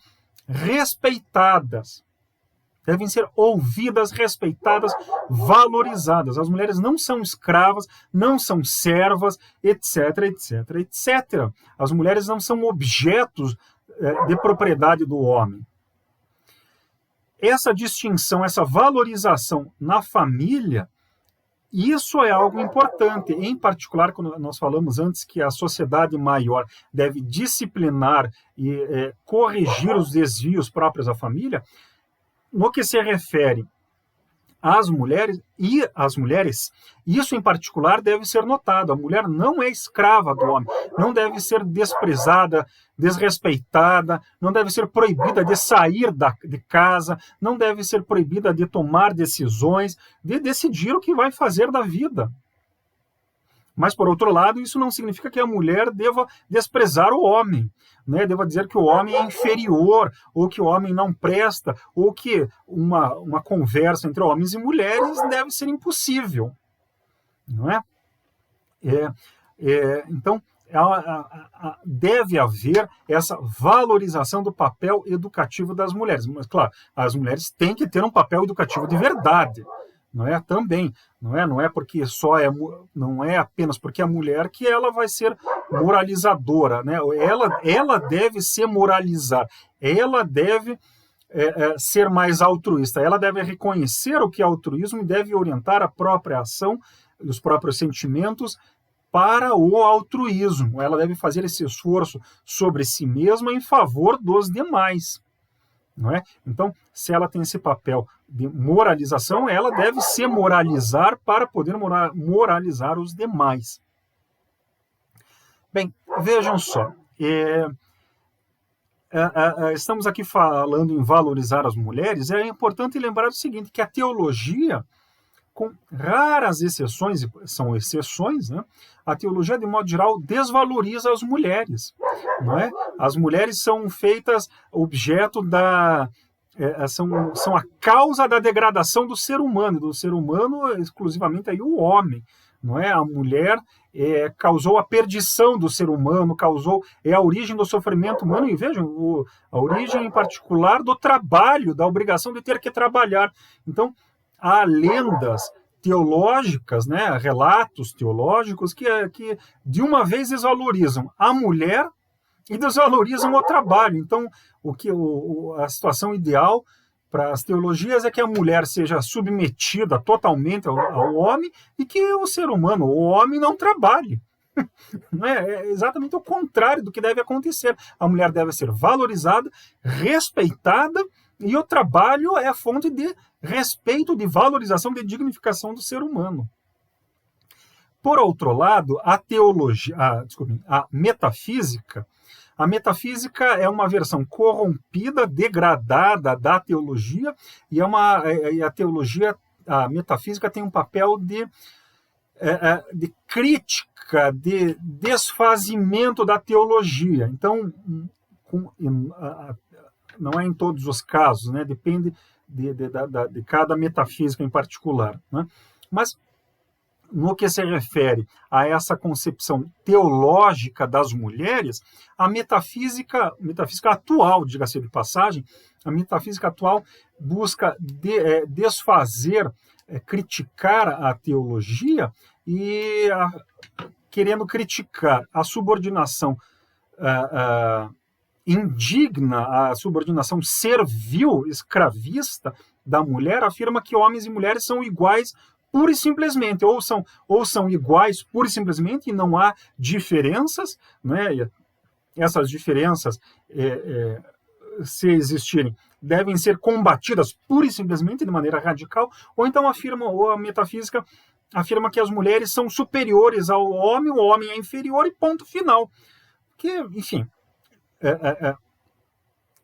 Speaker 1: respeitadas. Devem ser ouvidas, respeitadas, valorizadas. As mulheres não são escravas, não são servas, etc, etc, etc. As mulheres não são objetos de propriedade do homem. Essa distinção, essa valorização na família, isso é algo importante. Em particular, quando nós falamos antes que a sociedade maior deve disciplinar e corrigir os desvios próprios da família, no que se refere às mulheres, isso em particular deve ser notado. A mulher não é escrava do homem, não deve ser desprezada, desrespeitada, não deve ser proibida de sair de casa, não deve ser proibida de tomar decisões, de decidir o que vai fazer da vida. Mas, por outro lado, isso não significa que a mulher deva desprezar o homem, né? Deva dizer que o homem é inferior, ou que o homem não presta, ou que uma conversa entre homens e mulheres deve ser impossível. Não é? Então, deve haver essa valorização do papel educativo das mulheres. Mas, claro, as mulheres têm que ter um papel educativo de verdade. Não é também, não é porque não é apenas porque a mulher que ela vai ser moralizadora, né? Ela deve se moralizar, ela deve ser mais altruísta, ela deve reconhecer o que é altruísmo e deve orientar a própria ação, os próprios sentimentos para o altruísmo. Ela deve fazer esse esforço sobre si mesma em favor dos demais. Não é? Então, se ela tem esse papel de moralização, ela deve se moralizar para poder moralizar os demais. Bem, vejam só. Estamos aqui falando em valorizar as mulheres. É importante lembrar o seguinte, que a teologia, com raras exceções, são exceções, né? A teologia, de modo geral, desvaloriza as mulheres. Não é? As mulheres são feitas objeto são a causa da degradação do ser humano exclusivamente aí o homem. Não é? A mulher causou a perdição do ser humano, é a origem do sofrimento humano, e vejam, a origem em particular do trabalho, da obrigação de ter que trabalhar. Então, há lendas teológicas, né, relatos teológicos que de uma vez desvalorizam a mulher e desvalorizam o trabalho. Então, a situação ideal para as teologias é que a mulher seja submetida totalmente ao homem e que o ser humano, o homem, não trabalhe. É exatamente o contrário do que deve acontecer. A mulher deve ser valorizada, respeitada, e o trabalho é a fonte de respeito, de valorização, de dignificação do ser humano. Por outro lado, a metafísica é uma versão corrompida, degradada da teologia, e a metafísica tem um papel de crítica, de desfazimento da teologia. Então, não é em todos os casos, né? Depende de cada metafísica em particular, né? Mas, no que se refere a essa concepção teológica das mulheres, a metafísica atual, diga-se de passagem, a metafísica atual busca desfazer, criticar a teologia e querendo criticar a subordinação indigna, a subordinação servil, escravista da mulher, afirma que homens e mulheres são iguais pura e simplesmente, ou são iguais pura e simplesmente e não há diferenças, né? E essas diferenças, se existirem, devem ser combatidas pura e simplesmente de maneira radical, ou então a metafísica afirma que as mulheres são superiores ao homem, o homem é inferior e ponto final. Que, enfim,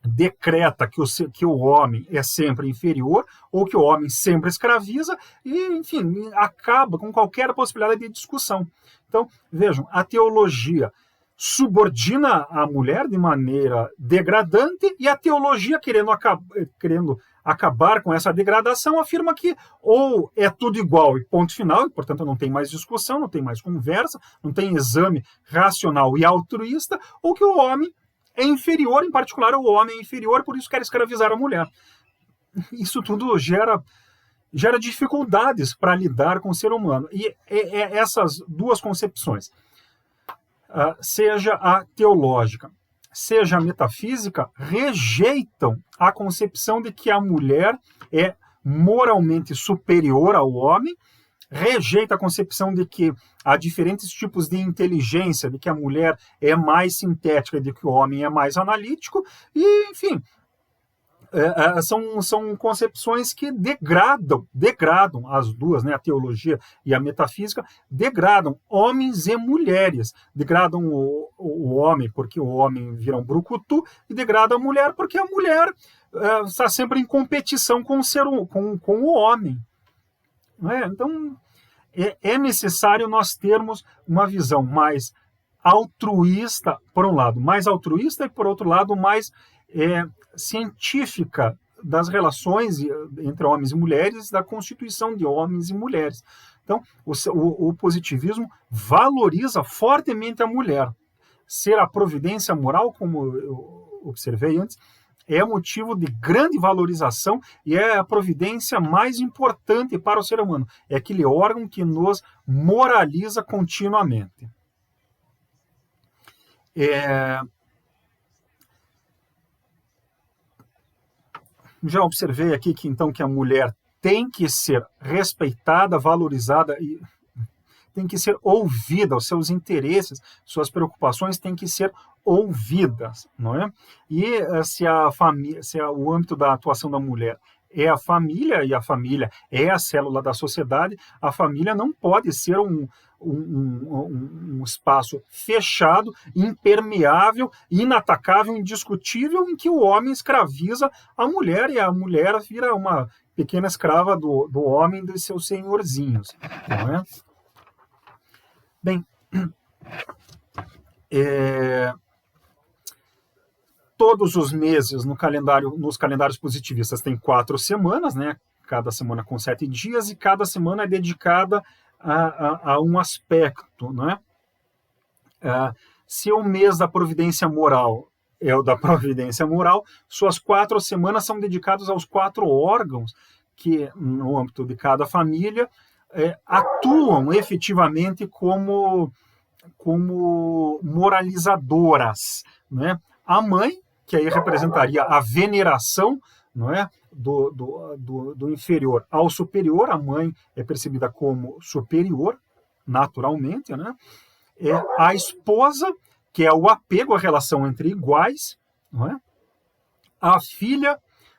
Speaker 1: decreta que o homem é sempre inferior ou que o homem sempre escraviza e, enfim, acaba com qualquer possibilidade de discussão. Então, vejam, a teologia subordina a mulher de maneira degradante e a teologia, querendo acabar com essa degradação, afirma que ou é tudo igual e ponto final, e, portanto, não tem mais discussão, não tem mais conversa, não tem exame racional e altruísta, ou que o homem é inferior, em particular o homem é inferior, por isso quer escravizar a mulher. Isso tudo gera dificuldades para lidar com o ser humano. E essas duas concepções, seja a teológica, seja a metafísica, rejeitam a concepção de que a mulher é moralmente superior ao homem, rejeita a concepção de que há diferentes tipos de inteligência, de que a mulher é mais sintética, de que o homem é mais analítico, e, enfim, são concepções que degradam as duas, né, a teologia e a metafísica, degradam homens e mulheres, degradam o homem porque o homem vira um brucutu e degrada a mulher porque a mulher está sempre em competição com o homem. Então, é necessário nós termos uma visão mais altruísta, por um lado, mais altruísta e, por outro lado, mais científica das relações entre homens e mulheres, da constituição de homens e mulheres. Então, o positivismo valoriza fortemente a mulher. Ser a providência moral, como eu observei antes, é motivo de grande valorização e é a providência mais importante para o ser humano. É aquele órgão que nos moraliza continuamente. Já observei aqui que a mulher tem que ser respeitada, valorizada e tem que ser ouvida, os seus interesses, suas preocupações têm que ser ouvidas, não é? E se o âmbito da atuação da mulher é a família, e a família é a célula da sociedade, a família não pode ser um espaço fechado, impermeável, inatacável, indiscutível, em que o homem escraviza a mulher e a mulher vira uma pequena escrava do homem e dos seus senhorzinhos, não é? Bem, todos os meses nos calendários positivistas tem 4 semanas, né? Cada semana com 7 dias, e cada semana é dedicada a um aspecto, né? Se o mês da providência moral é o da providência moral, suas 4 semanas são dedicadas aos 4 órgãos que, no âmbito de cada família, atuam efetivamente como moralizadoras, né? A mãe, que aí representaria a veneração, não é, do inferior ao superior. A mãe é percebida como superior, naturalmente, né? A esposa, que é o apego à relação entre iguais, não é? A filha,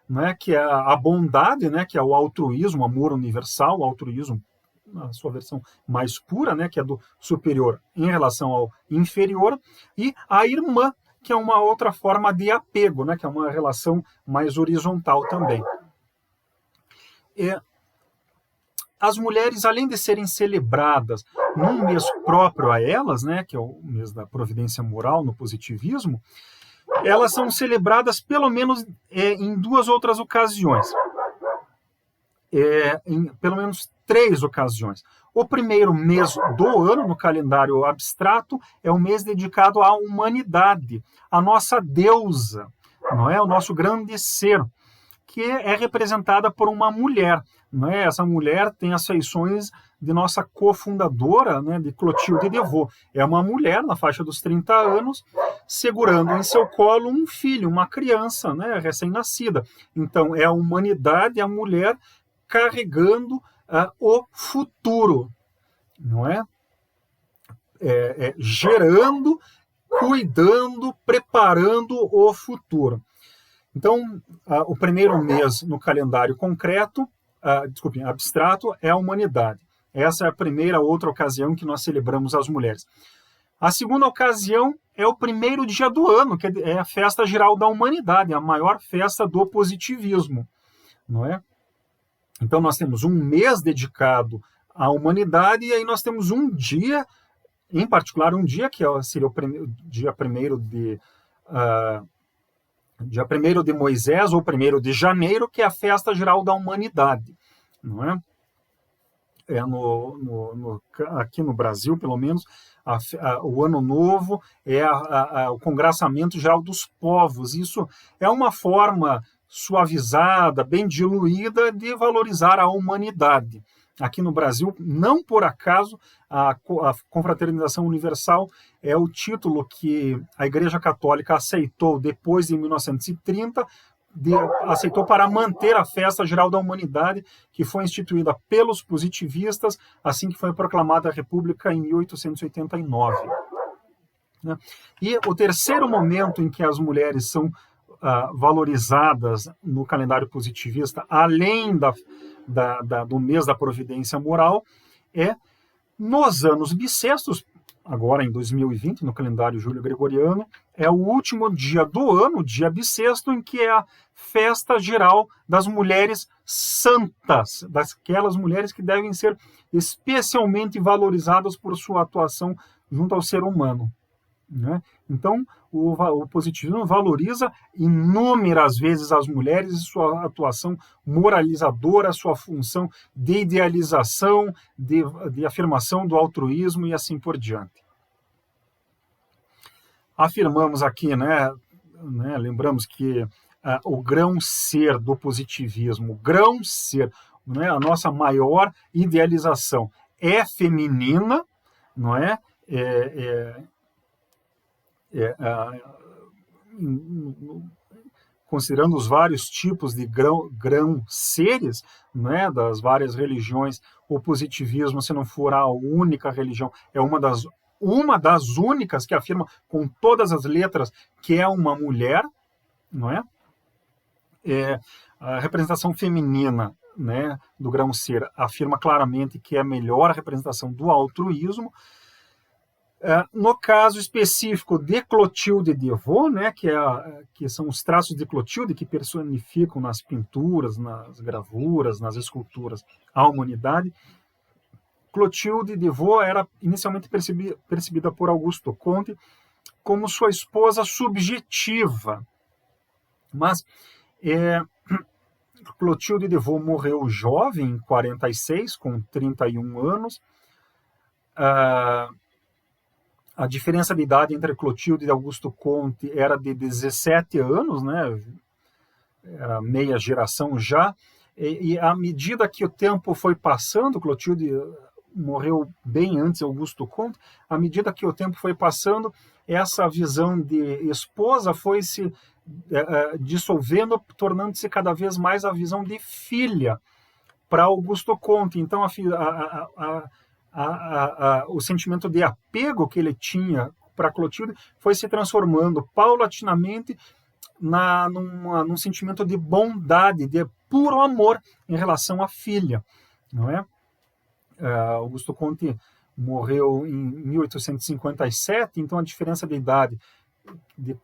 Speaker 1: não é, que é a bondade, né, que é o altruísmo, o amor universal, o altruísmo na sua versão mais pura, né, que é do superior em relação ao inferior, e a irmã, que é uma outra forma de apego, né, que é uma relação mais horizontal também. As mulheres, além de serem celebradas num mês próprio a elas, né, que é o mês da providência moral no positivismo, elas são celebradas pelo menos em 2 outras ocasiões. Em pelo menos 3 ocasiões. O primeiro mês do ano, no calendário abstrato, é um mês dedicado à humanidade, à nossa deusa, não é? O nosso grande ser, que é representada por uma mulher, não é? Essa mulher tem as feições de nossa cofundadora, né, de Clotilde de Vaux. É uma mulher na faixa dos 30 anos, segurando em seu colo um filho, uma criança, né, recém-nascida. Então, é a humanidade, a mulher carregando o futuro, não é? Gerando, cuidando, preparando o futuro. Então, o primeiro mês no calendário concreto, abstrato, é a humanidade. Essa é a primeira outra ocasião que nós celebramos as mulheres. A segunda ocasião é o primeiro dia do ano, que é a Festa Geral da Humanidade, a maior festa do positivismo, não é? Então nós temos um mês dedicado à humanidade, e aí nós temos um dia, em particular um dia que seria o dia 1º de Moisés, ou 1º de janeiro, que é a Festa Geral da Humanidade, não é? Aqui no Brasil, pelo menos, o Ano Novo é o Congraçamento Geral dos Povos. Isso é uma forma suavizada, bem diluída, de valorizar a humanidade. Aqui no Brasil, não por acaso, a Confraternização Universal é o título que a Igreja Católica aceitou depois de 1930, aceitou para manter a Festa Geral da Humanidade, que foi instituída pelos positivistas assim que foi proclamada a República em 1889. E o terceiro momento em que as mulheres são valorizadas no calendário positivista, além do mês da providência moral, é nos anos bissextos. Agora em 2020, no calendário júlio-gregoriano, é o último dia do ano, dia bissexto, em que é a Festa Geral das Mulheres Santas, daquelas mulheres que devem ser especialmente valorizadas por sua atuação junto ao ser humano, né? Então, o positivismo valoriza inúmeras vezes as mulheres e sua atuação moralizadora, sua função de idealização, de afirmação do altruísmo e assim por diante. Afirmamos aqui, lembramos que o grão-ser do positivismo, o grão-ser, a nossa maior idealização é feminina, não é? Considerando os vários tipos de grão-seres, né, das várias religiões, o positivismo, se não for a única religião, é uma das únicas que afirma com todas as letras que é uma mulher, não é? A representação feminina, né, do grão-ser afirma claramente que é a melhor representação do altruísmo. No caso específico de Clotilde de Devaux, né, que são os traços de Clotilde que personificam nas pinturas, nas gravuras, nas esculturas a humanidade, Clotilde de Devaux era inicialmente percebida por Augusto Comte como sua esposa subjetiva. Mas Clotilde de Devaux morreu jovem, em 46, com 31 anos. A diferença de idade entre Clotilde e Augusto Comte era de 17 anos, né? Era meia geração já, e à medida que o tempo foi passando, Clotilde morreu bem antes de Augusto Comte, à medida que o tempo foi passando, essa visão de esposa foi se dissolvendo, tornando-se cada vez mais a visão de filha para Augusto Comte. Então, o sentimento de apego que ele tinha para Clotilde foi se transformando paulatinamente num sentimento de bondade, de puro amor em relação à filha, não é? Augusto Comte morreu em 1857, então a diferença de idade de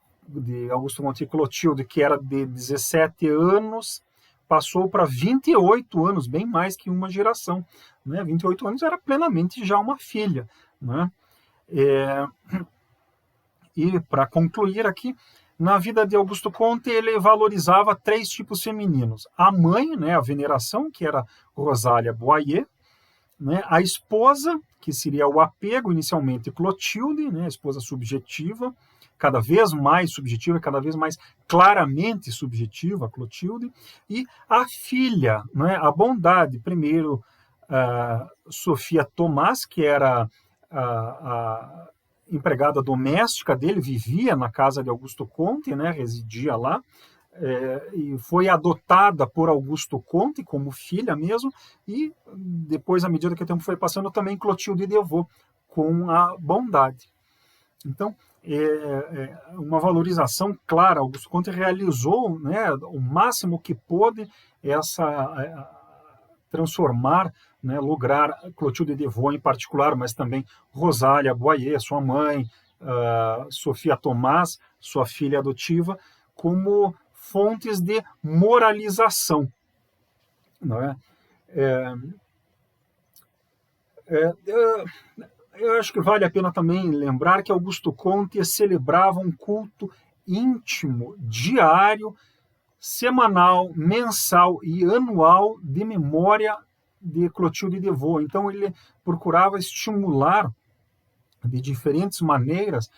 Speaker 1: Augusto Comte e Clotilde, que era de 17 anos, passou para 28 anos, bem mais que uma geração, né? 28 anos era plenamente já uma filha, né? E para concluir aqui, na vida de Augusto Comte, ele valorizava 3 tipos femininos: a mãe, né, a veneração, que era Rosália Boyer, né, a esposa, que seria o apego, inicialmente Clotilde, né, a esposa subjetiva, cada vez mais subjetiva, cada vez mais claramente subjetiva, Clotilde, e a filha, né, a bondade, primeiro Sofia Tomás, que era a empregada doméstica dele, vivia na casa de Augusto Comte, né, residia lá, e foi adotada por Augusto Comte como filha mesmo, e depois, à medida que o tempo foi passando, também Clotilde de Devaux, com a bondade. Então, uma valorização clara. Augusto Comte realizou, né, o máximo que pôde transformar, né, lograr Clotilde de Devaux em particular, mas também Rosália Boyer, sua mãe, Sofia Tomás, sua filha adotiva, como fontes de moralização. Não é? Eu acho que vale a pena também lembrar que Augusto Comte celebrava um culto íntimo, diário, semanal, mensal e anual de memória de Clotilde de Devaux. Então ele procurava estimular de diferentes maneiras,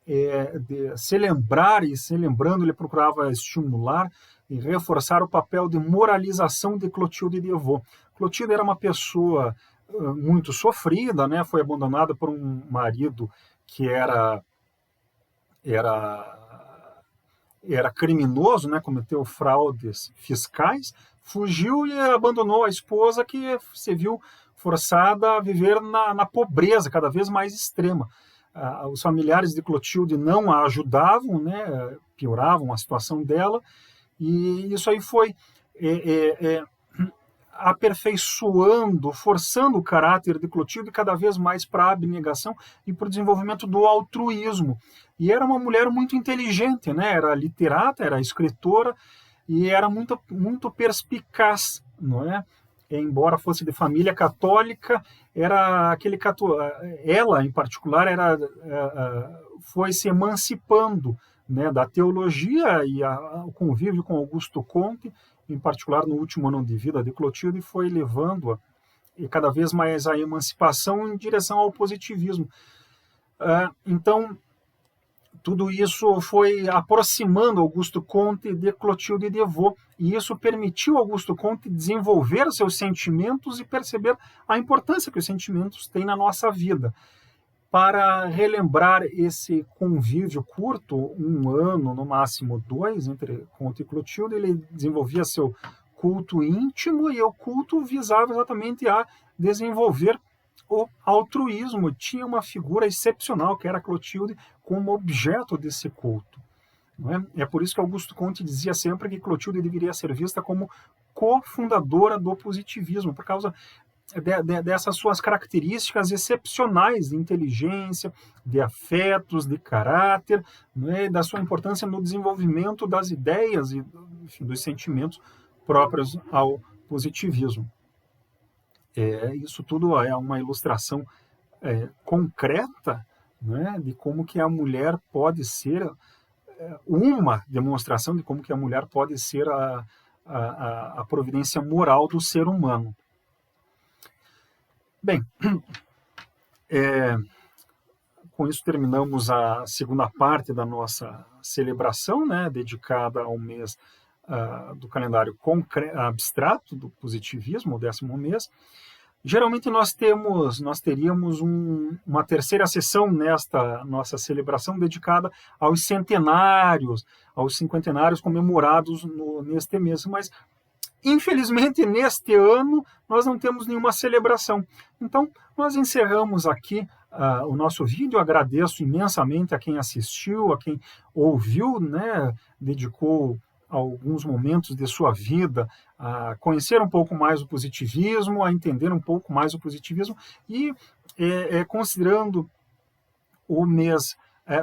Speaker 1: de se lembrar, e se lembrando ele procurava estimular e reforçar o papel de moralização de Clotilde de Devaux. Clotilde era uma pessoa muito sofrida, né? Foi abandonada por um marido que era criminoso, né? Cometeu fraudes fiscais, fugiu e abandonou a esposa, que se viu forçada a viver na pobreza cada vez mais extrema. Os familiares de Clotilde não a ajudavam, né? Pioravam a situação dela, e isso aí foi aperfeiçoando, forçando o caráter de Clotilde cada vez mais para a abnegação e para o desenvolvimento do altruísmo. E era uma mulher muito inteligente, né? Era literata, era escritora e era muito, muito perspicaz, não é? Embora fosse de família católica, era aquele ela em particular foi se emancipando, né, da teologia, e o convívio com Augusto Comte, em particular no último ano de vida de Clotilde, foi levando-a cada vez mais a emancipação em direção ao positivismo. Então, tudo isso foi aproximando Augusto Comte de Clotilde de Devaux, e isso permitiu Augusto Comte desenvolver seus sentimentos e perceber a importância que os sentimentos têm na nossa vida. Para relembrar esse convívio curto, 1 ano, no máximo 2, entre Comte e Clotilde, ele desenvolvia seu culto íntimo, e o culto visava exatamente a desenvolver o altruísmo. Tinha uma figura excepcional, que era Clotilde, como objeto desse culto. Não é? É por isso que Augusto Comte dizia sempre que Clotilde deveria ser vista como cofundadora do positivismo, por causa dessas suas características excepcionais de inteligência, de afetos, de caráter, né, da sua importância no desenvolvimento das ideias e, enfim, dos sentimentos próprios ao positivismo. Isso tudo é uma ilustração concreta, né, de como que a mulher pode ser, uma demonstração de como que a mulher pode ser a providência moral do ser humano. Bem, com isso terminamos a segunda parte da nossa celebração, né, dedicada ao mês do calendário abstrato do positivismo, o 10º mês. Geralmente nós teríamos uma terceira sessão nesta nossa celebração dedicada aos centenários, aos 50 comemorados neste mês, mas infelizmente, neste ano, nós não temos nenhuma celebração. Então, nós encerramos aqui o nosso vídeo. Agradeço imensamente a quem assistiu, a quem ouviu, né, dedicou alguns momentos de sua vida a conhecer um pouco mais o positivismo, a entender um pouco mais o positivismo, e considerando o mês,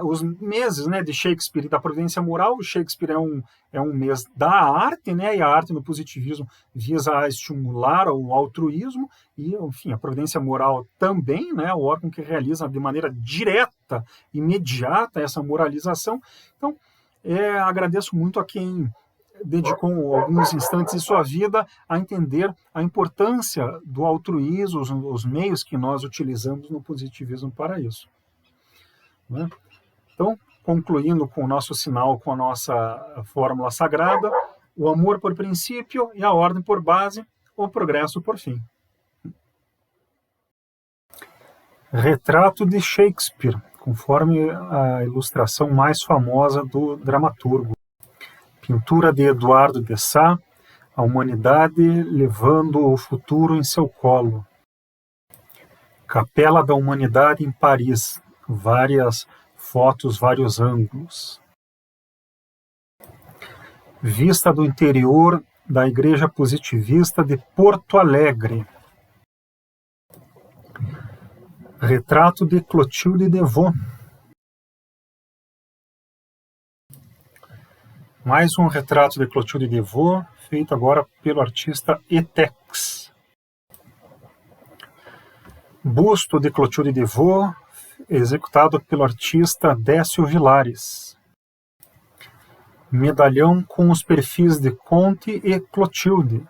Speaker 1: os meses, né, de Shakespeare e da providência moral. O Shakespeare é um mês da arte, né, e a arte no positivismo visa estimular o altruísmo, e, enfim, a providência moral também, né, o órgão que realiza de maneira direta, imediata, essa moralização. Então, agradeço muito a quem dedicou alguns instantes de sua vida a entender a importância do altruísmo, os meios que nós utilizamos no positivismo para isso. Né? Então, concluindo com o nosso sinal, com a nossa fórmula sagrada: o amor por princípio e a ordem por base, o progresso por fim. Retrato de Shakespeare, conforme a ilustração mais famosa do dramaturgo. Pintura de Eduardo de Sá, a humanidade levando o futuro em seu colo. Capela da Humanidade em Paris, várias fotos, vários ângulos. Vista do interior da Igreja Positivista de Porto Alegre. Retrato de Clotilde Devaux. Mais um retrato de Clotilde Devaux, feito agora pelo artista Etex. Busto de Clotilde Devaux, executado pelo artista Décio Vilares. Medalhão com os perfis de Conte e Clotilde.